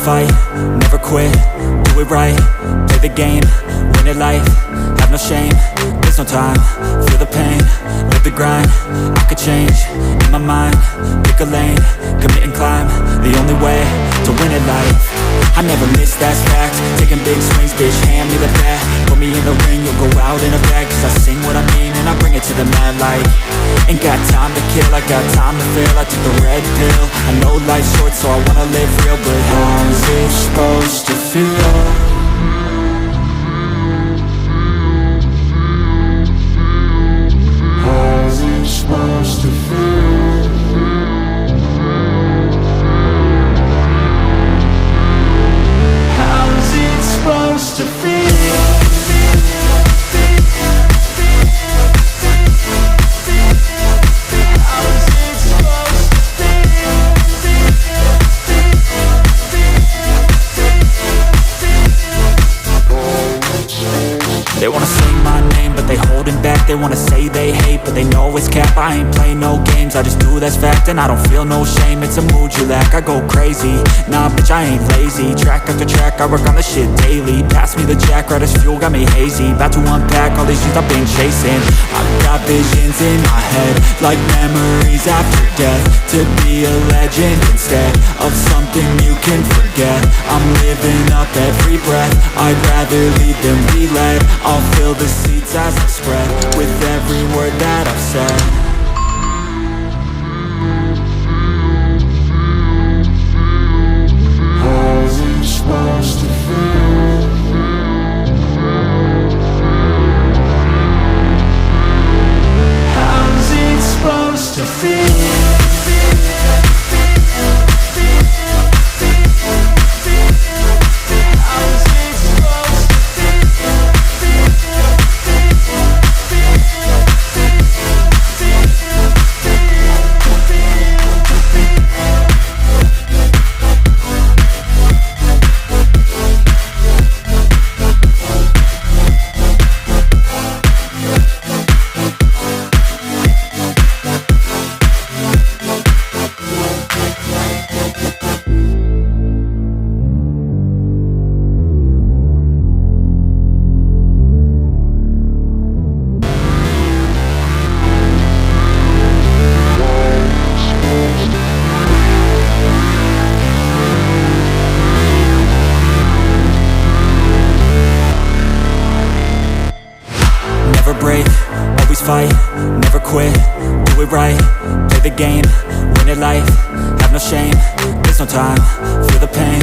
Fight, never quit, do it right, play the game, win it life, have no shame, there's no time, feel the pain, live the grind, I could change, in my mind, pick a lane, commit and climb, the only way to win it life, I never miss, that's fact, taking big swings, bitch, hand me the bat, put me in the ring, you'll go out in a bag, cause I sing what I mean and I bring it to the mad light, ain't got time to kill, I got time to feel, I took the red pill, I know life's short so I wanna live real, but how's it supposed to feel? How's it supposed to feel? How's it supposed to feel? They wanna say my name, but they holding back. They wanna say they hate, but they know it's cap. I ain't play no games, I just do that's fact. And I don't feel no shame, it's a mood you lack. I go crazy, nah bitch I ain't lazy. Track after track, I work on this shit daily. Pass me the jack, right as fuel, got me hazy. About to unpack all these things I've been chasing. I've got visions in my head, like memories after death. To be a legend instead of something you can forget. I'm living up every breath, I'd rather lead than be led. I'll fill the seats as I spread with every word that I've said. How's it supposed to feel? How's it supposed to feel? Fight, never quit, do it right, play the game, win it life, have no shame, there's no time, feel the pain,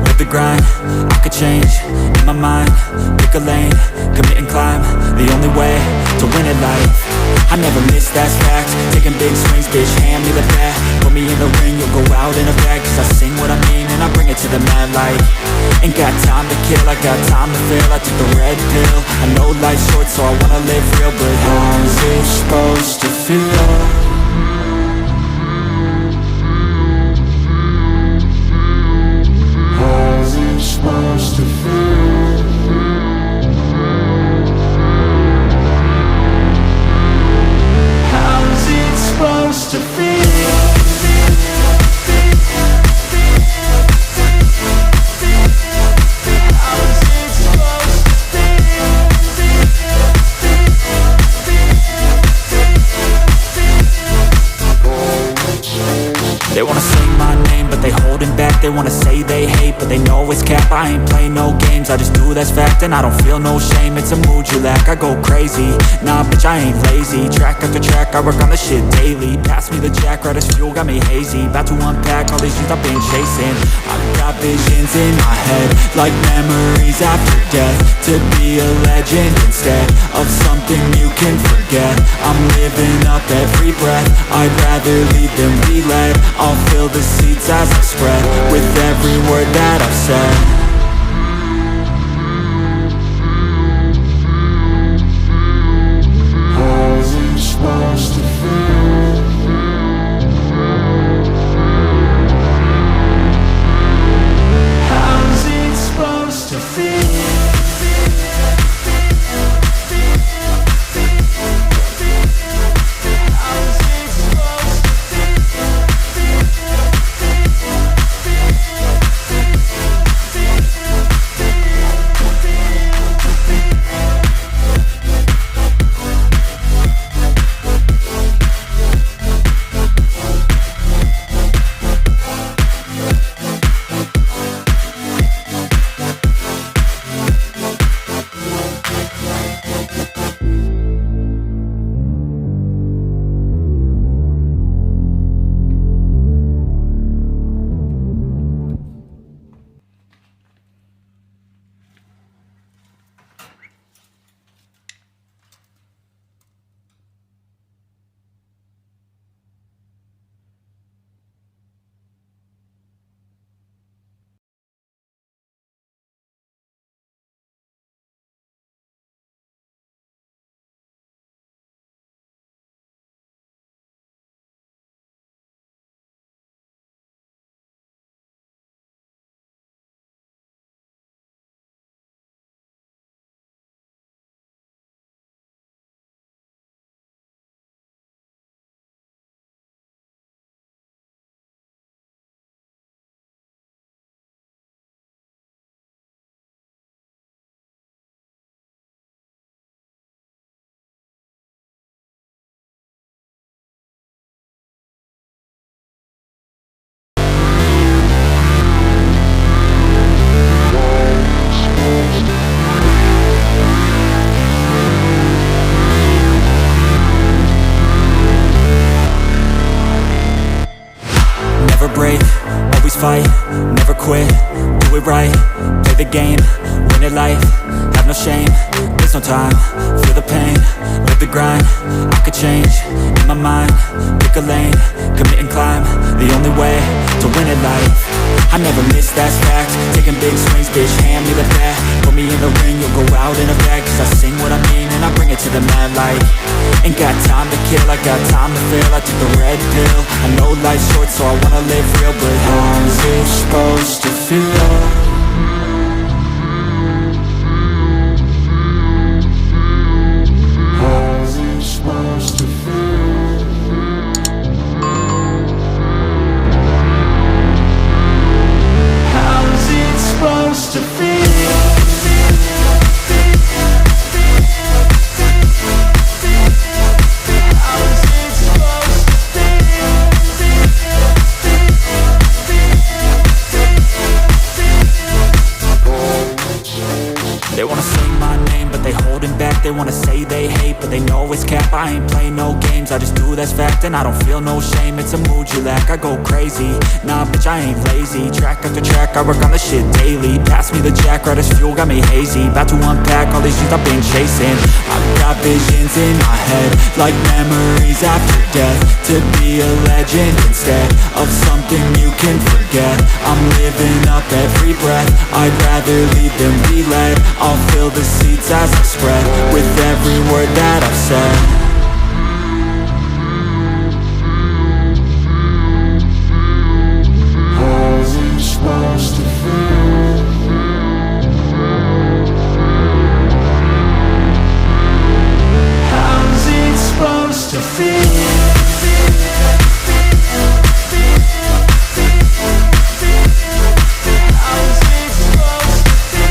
live the grind, I could change, in my mind, pick a lane, commit and climb, the only way to win it life, I never miss, that's fact, taking big swings, bitch, hand me the bat, put me in the ring, you'll go out in a bag, cause I sing what I mean and I bring it to the mad light, ain't got time to kill, I got time to feel, I took the red pill, I know life's short so I wanna live real, but how's it supposed to feel? How's it supposed to feel? How's it supposed to feel? back, they wanna say they hate, but they know it's cap. I ain't play no games, I just do that's fact. And I don't feel no shame, it's a mood you lack. I go crazy, nah bitch I ain't lazy. Track after track, I work on the shit daily. Pass me the jack, right as fuel, got me hazy. About to unpack all these dreams I've been chasing. I've got visions in my head, like memories after death. To be a legend instead of something you can forget. I'm living up every breath, I'd rather lead than be led. I'll fill the seats as I spread, with every word that I've said. Supposed to feel. How's it supposed to feel? Fight, never quit, do it right, play the game, win it life, have no shame, there's no time, feel the pain, live the grind, I could change, in my mind, pick a lane, commit and climb, the only way to win it life, I never miss, that's fact, taking big swings, bitch, hand me the bat, put me in the ring, you'll go out in a bag, cause I sing what I mean and I bring it to the mad light, ain't got time to kill, I got time to feel, I took the red pill, I know life's short so I wanna live real, but how's it supposed to feel? They wanna say my name, but they holding back. They wanna say they hate, but they know it's cap. I ain't play no games, I just do that's fact. And I don't feel no shame, it's a mood you lack. I go crazy, nah bitch I ain't lazy. Track after track, I work on the shit daily. Pass me the jack, right as fuel, got me hazy. About to unpack all these dreams I've been chasing. I've got visions in my head, like memories after death. To be a legend instead of something you can forget. I'm living up every breath, I'd rather lead than be led. I'll fill the seats as I spread, with every word that I've said. Supposed to feel. How's it supposed to feel? How's it supposed to feel?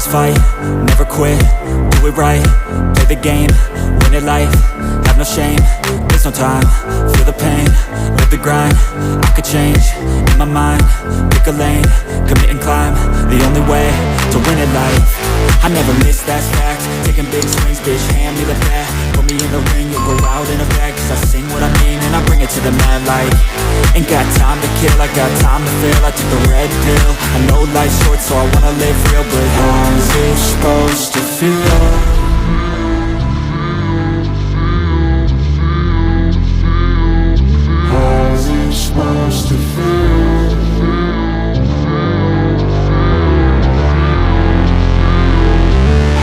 fight, never quit, do it right, play the game, win it life, have no shame, there's no time, feel the pain, live the grind, I could change, in my mind, pick a lane, commit and climb, the only way to win at life. I never miss, that's fact, taking big swings, bitch, hand me the bat, put me in the ring, you'll go out in a bag, cause I sing what I mean and I bring it to the mad light. Ain't got time to kill, I got time to feel, I took the red pill, I know life's short so I wanna live real, but how's it supposed to feel? Supposed to feel.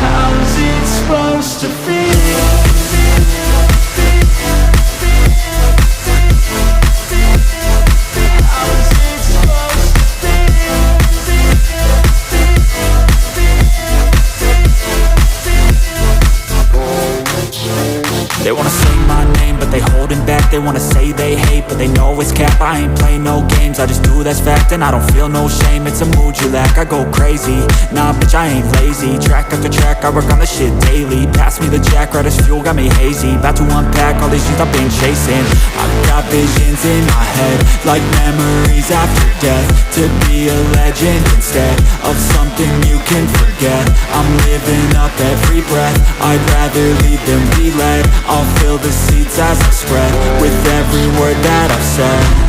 How is it supposed to feel? They wanna say my name, but they holding back. They wanna say they hate, but they know it's cap. I ain't play no games, I just do, that's fact. And I don't feel no shame, it's a mood you lack. I go crazy, nah bitch I ain't lazy. Track after track, I work on this shit daily. Pass me the jack, right as fuel, got me hazy. About to unpack all these things I've been chasing. I've got visions in my head, like memories after death. To be a legend instead of something you can forget. I'm living up every breath, I'd rather lead than be led. I'll fill the seats as I spread with every word that I've said.